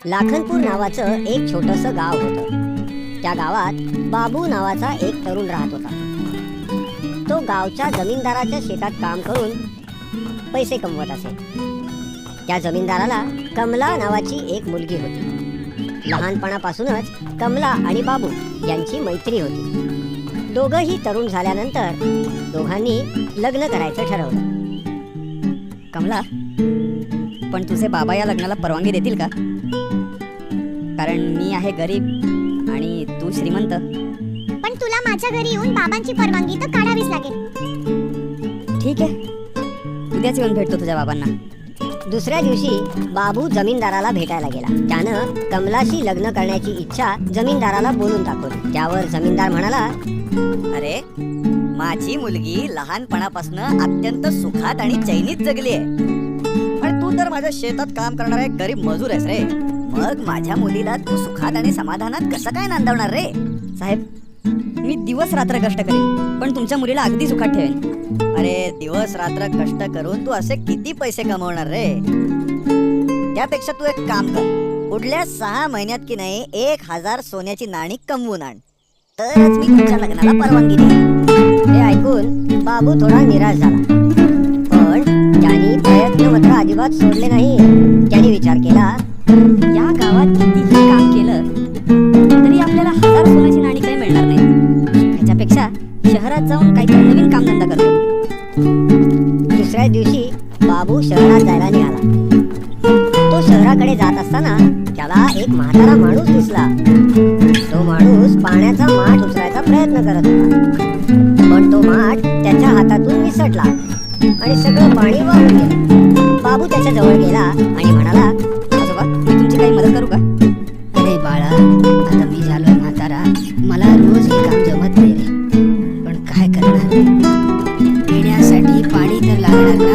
लाखनपूर नावाचं एक छोटंसं गाव होतं. त्या गावात बाबू नावाचा एक तरुण राहत होता. तो गावच्या जमीनदाराच्या शेतात काम करून पैसे कमवत असे. त्या जमीनदाराला कमला नावाची एक मुलगी होती. लहानपणापासूनच कमला आणि बाबू यांची मैत्री होती. दोघंही तरुण झाल्यानंतर दोघांनी लग्न करायचं ठरवलं. कमला, पण तुझे बाबा या लग्नाला परवानगी देतील का? कारण मी आहे गरीब आणि तू श्रीमंत. पण तुला माझ्या घरी येऊन बाबांची परवानगी तर काढावीच लागेल. ठीक आहे, उद्याच येऊन भेटतो तुझ्या बाबांना. दुसऱ्या दिवशी बाबू जमीनदाराला भेटायला गेला. त्यानं कमलाशी लग्न करण्याची इच्छा जमीनदाराला बोलून दाखवली. त्यावर जमीनदार म्हणाला, अरे, माझी मुलगी लहानपणापासून अत्यंत सुखात आणि चैनीत जगली आहे. पण तू तर माझ्या शेतात काम करणारा एक गरीब मजूर आहेस रे. मग माझ्या मुलीला तू सुखात आणि समाधानात कसं काय नांदवणार रे? साहेब, मी दिवस रात्र कष्ट करेन, पण तुमच्या मुलीला अगदी सुखात ठेवेन. अरे, दिवस रात्र कष्ट करून तू असे किती पैसे कमवणार रे? त्यापेक्षा तू एक काम कर, पुढल्या 6 महिन्यात की नाही 1000 सोन्याची नाणी कमवून आण, तरच मी तुमच्या लग्नाला परवानगी देईन. हे ऐकून बाबू थोडा निराश झाला. पण त्यांनी प्रयत्न मात्र अजिबात सोडले नाही. त्यांनी विचार केला, या गावात कितीही काम केलं तरी आपल्याला 1000 सोन्याची नाणी काही मिळणार नाही. त्याच्यापेक्षा शहरात जाऊन काहीतरी नवीन कामधंदा करतो. दुसऱ्या दिवशी बाबू शहरात जायला निघाला. तो शहराकडे जात असताना त्याला एक म्हातारा माणूस दिसला. तो माणूस पाण्याचा माठ उचलायचा प्रयत्न करत होता, पण तो माठ त्याच्या हातातून निसटला आणि सगळं पाणी वाहून गेलं. बाबू त्याच्या जवळ गेला आणि म्हणाला, आजोबा, मी तुमची काही मदत करू का? अरे बाळा, आता मी झालोय म्हातारा, मला रोज हे काम जमत नाही रे. पण काय करणार, पिण्यासाठी पाणी तर लागणार ना.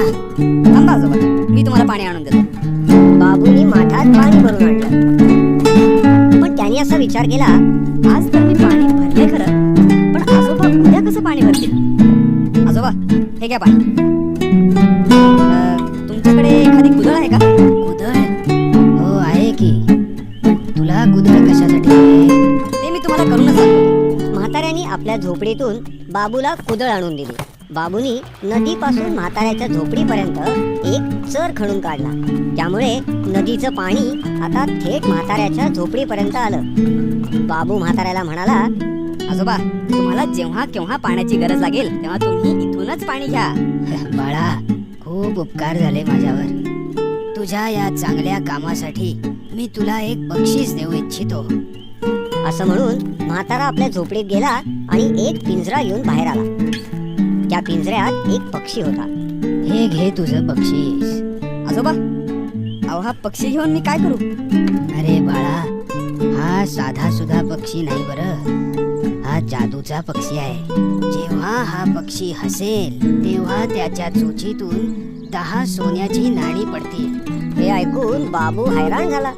थांबा आजोबा, मी तुम्हाला पाणी आणून देतो. बाबूनी माठात पाणी भरून आणलं. पण त्याने असा विचार केला, आज तर मी पाणी भरले खरं, पण आजोबा उद्या कसं पाणी भरतील? आजोबा, हे घ्या पाणी. तुमच्याकडे एखादी कुदळ आहे का? कुदळ? हो, आहे की. पण तुला कुदळ कशासाठी आहे? ते मी तुम्हाला करूनच सांगतो. म्हाताऱ्याने आपल्या झोपडीतून बाबूला कुदळ आणून दिली. बाबूनी नदीपासून म्हाताऱ्याच्या झोपडीपर्यंत एक चर खणून काढला. त्यामुळे नदीचं पाणी आता थेट म्हाताऱ्याच्या झोपडीपर्यंत आलं. बाबू म्हाताऱ्याला म्हणाला, आजोबा, तुम्हाला जेव्हा केव्हा पाण्याची गरज लागेल तेव्हा तुम्ही इथूनच पाणी घ्या. बाळा, खूप उपकार झाले माझ्यावर. तुझ्या या चांगल्या कामासाठी मी तुला एक बक्षीस देऊ इच्छितो. असं म्हणून म्हातारा आपल्या झोपडीत गेला आणि एक पिंजरा घेऊन बाहेर आला. त्या पिंजऱ्यात एक पक्षी होता. हे घे तुझं बक्षीस. आजोबा, अहो, हा पक्षी घेऊन मी काय करू? अरे बाळा, हा साधा सुधा पक्षी नाही बरं, हा जादूचा पक्षी आहे. जेव्हा हा पक्षी हसेल तेव्हा त्याच्या चोचीतून 10 सोन्याची नाणी पडतील. हे ऐकून बाबू हैराण झाला.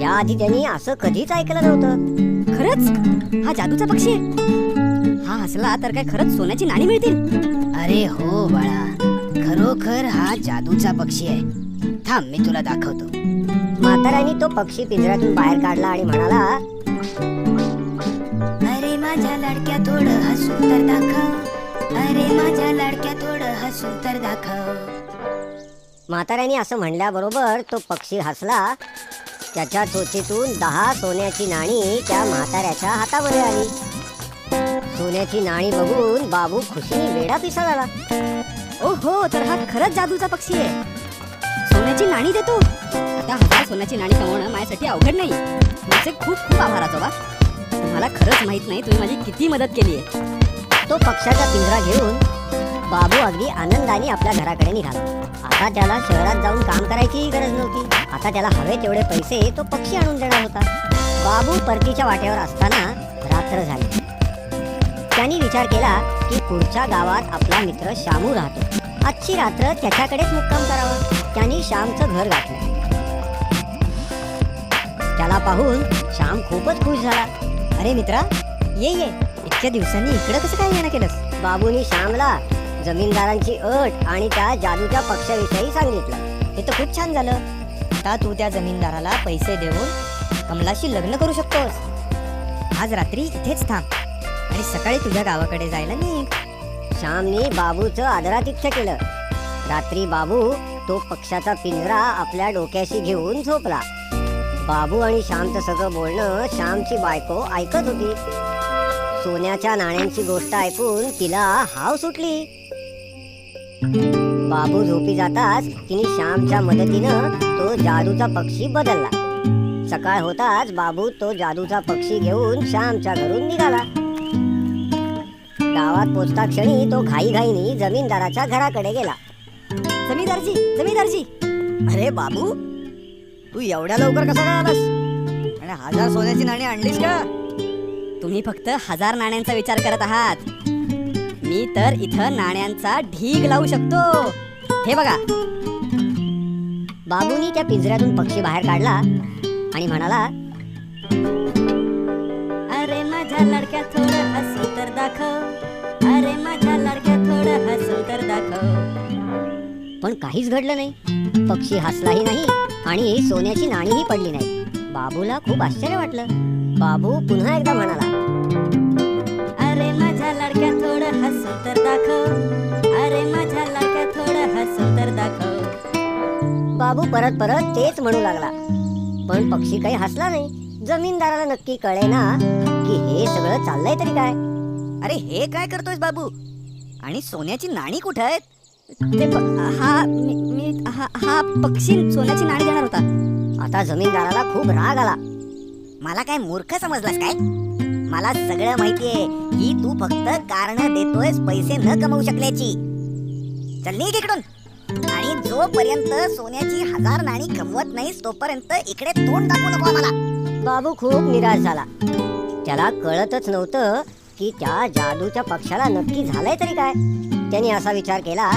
याआधी त्यांनी असं कधीच ऐकलं नव्हतं. खरंच हा जादूचा पक्षी आहे? हा हसला तर काय खरंच सोन्याची नाणी मिळतील? अरे हो बाळा, खरोखर हा जादूचा पक्षी आहे. थांब, मी तुला दाखवतो. म्हाताऱ्याने तो पक्षी पिंजऱ्यातून बाहेर काढला आणि म्हणाला, अरे माझ्या लाडक्या थोडं हसून तर दाखव, अरे माझ्या लाडक्या थोडं हसून तर दाखव. म्हाताऱ्याने असं म्हणल्याबरोबर तो पक्षी हसला. त्याच्या चोचीतून 10 सोन्याची नाणी त्या म्हाताऱ्याच्या हातामध्ये आली. सोन्याची नाणी बघून बाबू खुशीने वेडापिसा झाला. ओहो, तर हा खरंच जादूचा पक्षी आहे. सोन्याची नाणी देतो. आता 1000 सोन्याची नाणी कमवणं माझ्यासाठी अवघड नाही. तुमचे खूप खूप आभार आजोबा. तुम्हाला खरंच माहित नाही तुम्ही माझी किती मदत केली आहे. तो पक्षाचा पिंजरा घेऊन बाबू अगदी आनंदाने आपल्या घराकडे निघाला. आता त्याला शहरात जाऊन काम करायचीही गरज नव्हती. आता त्याला हवे तेवढे पैसे तो पक्षी आणून देणार होता. बाबू परतीच्या वाटेवर असताना रात्र झाली. त्यांनी विचार केला की पुढच्या गावात आपला मित्र शामू राहतो. आजची रात्र त्याच्याकडेच मुक्काम करावा. त्यांनी श्यामचं घर गाठलं. त्याला पाहून श्याम खूपच खुश झाला. अरे मित्रा, ये ये, इतक्या दिवसांनी इकडे कसं काय येणं केलंस? बाबूनी श्यामला जमीनदारांची अट आणि त्या जादूच्या पक्षाविषयी सांगितलं. हे तर खूप छान झालं. आता तू त्या जमीनदाराला पैसे देऊन कमलाशी लग्न करू शकतोस. आज रात्री इथेच थांब आणि सकाळी तुझ्या गावाकडे जायला निघ. श्यामने बाबूचं आदरातिथ्य केलं. रात्री बाबू तो पक्ष्याचा पिंजरा आपल्या डोक्याशी घेऊन झोपला. बाबू आणि श्यामचं सगळं बोलणं श्यामची बायको ऐकत होती. सोन्याच्या नाण्यांची गोष्ट ऐकून तिला हाव सुटली. बाबू झोपी जाताच तिने श्यामच्या मदतीनं तो जादूचा पक्षी बदलला. सकाळ होताच बाबू तो जादूचा पक्षी घेऊन श्यामच्या घरून निघाला. गावात पोचता क्षणी तो घाईघाईने जमीनदाराच्या घराकडे गेला. जमीनदारजी, जमीनदारजी. अरे बाबू, तू एवढ्या लवकर कसा काय आलास? आणि 1000 सोन्याची नाणी आणलीस का? तुम्ही फक्त 1000 नाण्यांचा विचार करत आहात. मी तर इथं नाण्यांचा ढीग लावू शकतो. हे बघा. बाबूनी त्या पिंजऱ्यातून पक्षी बाहेर काढला आणि म्हणाला, अरे माझ्या लडक्या थोडं हसून तर दाखव. अरे माझ्या लडक्या थोडं हसून तर दाखव. पण काहीच घडलं नाही. पक्षी हसलाही नाही आणि सोन्याची नाणीही पडली नाही. बाबूला खूप आश्चर्य वाटलं. बाबू पुन्हा एकदा म्हणाला, अरे माझ्या लडक्या थोडं हसून तर दाखव. अरे माझ्या लडक्या थोडं हसून तर दाखव. बाबू परत परत तेच म्हणू लागला. पण पक्षी काही हसला नाही. जमीनदाराला नक्की कळेना की हे सगळं चाललंय तरी काय. अरे हे काय करतोयस बाबू? आणि सोन्याची नाणी कुठे आहेत? ते हा पक्षी सोन्याची नाणी देणार होता. आता जमीनदाराला खूप राग आला. मला काय मूर्ख समजलास काय? मला सगळं माहितीये की तू फक्त कारण देतोयस पैसे न कमवू शकल्याची. चल निघ इकडून. आणि जोपर्यंत सोन्याची 1000 नाणी कमवत नाहीस तोपर्यंत इकडे तोंड दाखवू नको मला. बाबू खूप निराश झाला. त्याला कळतच नव्हतं की त्या जादूच्या पक्षाला नक्की झालंय तरी काय. त्याने असा विचार केला,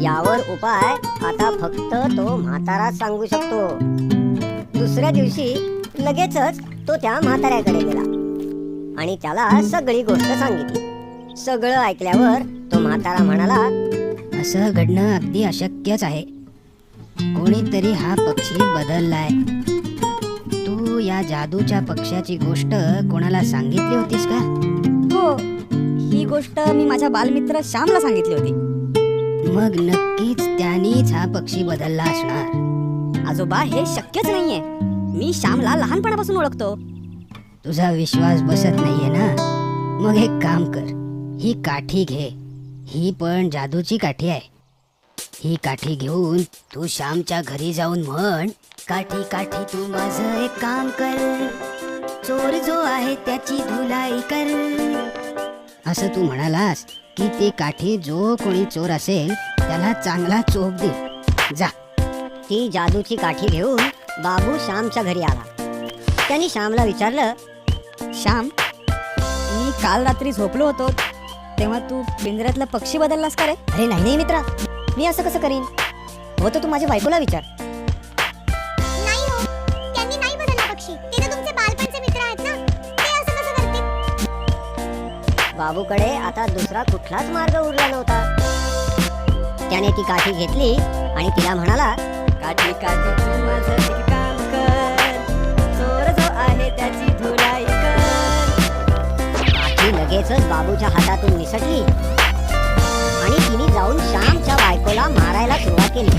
यावर उपाय आता फक्त तो म्हाताराच सांगू शकतो. दुसऱ्या दिवशी लगेचच तो त्या म्हाताऱ्याकडे गेला आणि त्याला सगळी गोष्ट सांगितली. सगळं ऐकल्यावर तो म्हातारा म्हणाला, असं घडणं अगदी अशक्यच आहे. कोणीतरी हा पक्षी बदललाय. तू या जादूच्या पक्षाची गोष्ट कोणाला सांगितली होतीस का? हो, ही गोष्ट मी माझ्या बालमित्र श्यामला सांगितली होती. मग नक्कीच त्यानीच हा पक्षी बदलला असणार. आजोबा, हे शक्यच नाहीये. मी श्यामला लहानपणापासून ओळखतो. तुझा विश्वास बसत नाहीये ना? मग एक काम कर, ही काठी घे. ही पण जादूची काठी आहे. ही काठी घेऊन तू श्यामच्या घरी जाऊन म्हण, काठी काठी तू माझं एक काम कर, चोर जो आहे त्याची धुलाई कर. असं तू म्हणालास की ती काठी जो कोणी चोर असेल त्याला चांगला चोप दे. जा. ती जादूची काठी घेऊन बाबू श्यामच्या घरी आला. त्यांनी श्यामला विचारलं, श्याम, मी काल रात्री झोपलो होतो तेव्हा तू पिंजऱ्यातला पक्षी बदललास का रे? अरे नाही नाही मित्रा, मी असं कसं करीन? हो, तर तू माझ्या बायकोला विचार. नाही हो, त्यांनी नाही बदलला पक्षी. ते तर तुमचे बालपणचे मित्र आहेत ना. ते असं कसं करतील? बाबूकडे आता दुसरा कुठलाच मार्ग उरला नव्हता. त्याने ती काठी घेतली आणि तिला म्हणाला, काठी काठी तू माझं एक काम कर, चोर जो आहे त्याची धुलाई कर. काठी लगेचच बाबूच्या हातातून निसटली आणि तिने जाऊन श्यामच्या बायकोला मारायला सुरुवात केली.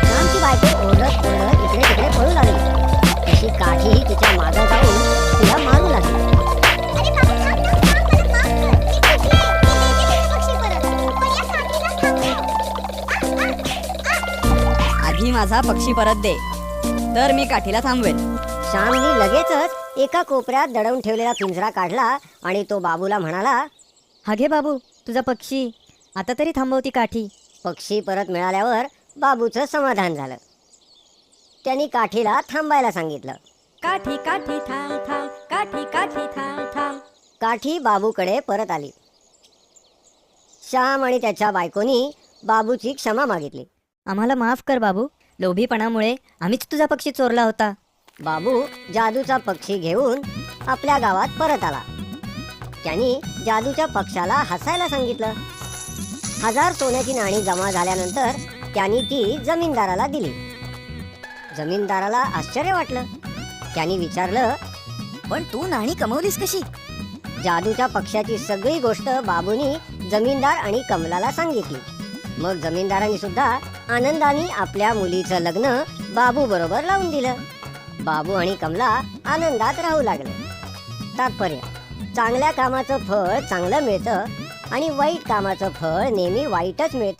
श्यामची बायको ओरडत ओरडत इकडे तिकडे पळू लागली. तशी काठीही तिच्या मागे जाऊन तिला मारू लागली. अरे बाबू, थांब ना, थांब, मला माफ कर. मी तुझी आहे. मी देते तुझे पक्षी परत. पण या काठीला थांबव. आधी माझा पक्षी परत दे, तर मी काठीला थांबवेन. श्यामने लगेचच एका कोपऱ्यात दडवून ठेवलेला पिंजरा काढला आणि तो बाबूला म्हणाला, हा घे बाबू तुझा पक्षी. आता तरी थांबवती काठी. पक्षी परत मिळाल्यावर बाबूचं समाधान झालं. त्यांनी काठीला थांबायला सांगितलं. काठी काठी थांब थांब, काठी काठी थांब थांब. काठी बाबूकडे परत आली. श्याम आणि त्याच्या बायकोनी बाबूची क्षमा मागितली. आम्हाला माफ कर बाबू. लोभीपणामुळे आम्हीच तुझा पक्षी चोरला होता. बाबू जादूचा पक्षी घेऊन आपल्या गावात परत आला. त्यांनी जादूच्या पक्षाला हसायला सांगितलं. 1000 सोन्याची नाणी जमा झाल्यानंतर त्यांनी ती जमीनदाराला दिली. जमीनदाराला आश्चर्य वाटलं. त्यांनी विचारलं, पण तू नाणी कमवलीस कशी? जादूच्या पक्ष्याची सगळी गोष्ट बाबूनी जमीनदार आणि कमलाला सांगितली. मग जमीनदारांनी सुद्धा आनंदाने आपल्या मुलीचं लग्न बाबू बरोबर लावून दिलं. बाबू आणि कमला आनंदात राहू लागले. तात्पर्य, चांगल्या कामाचं फळ चांगलं मिळतं आणि वाईट कामाचं फळ नेहमी वाईटच मिळतं.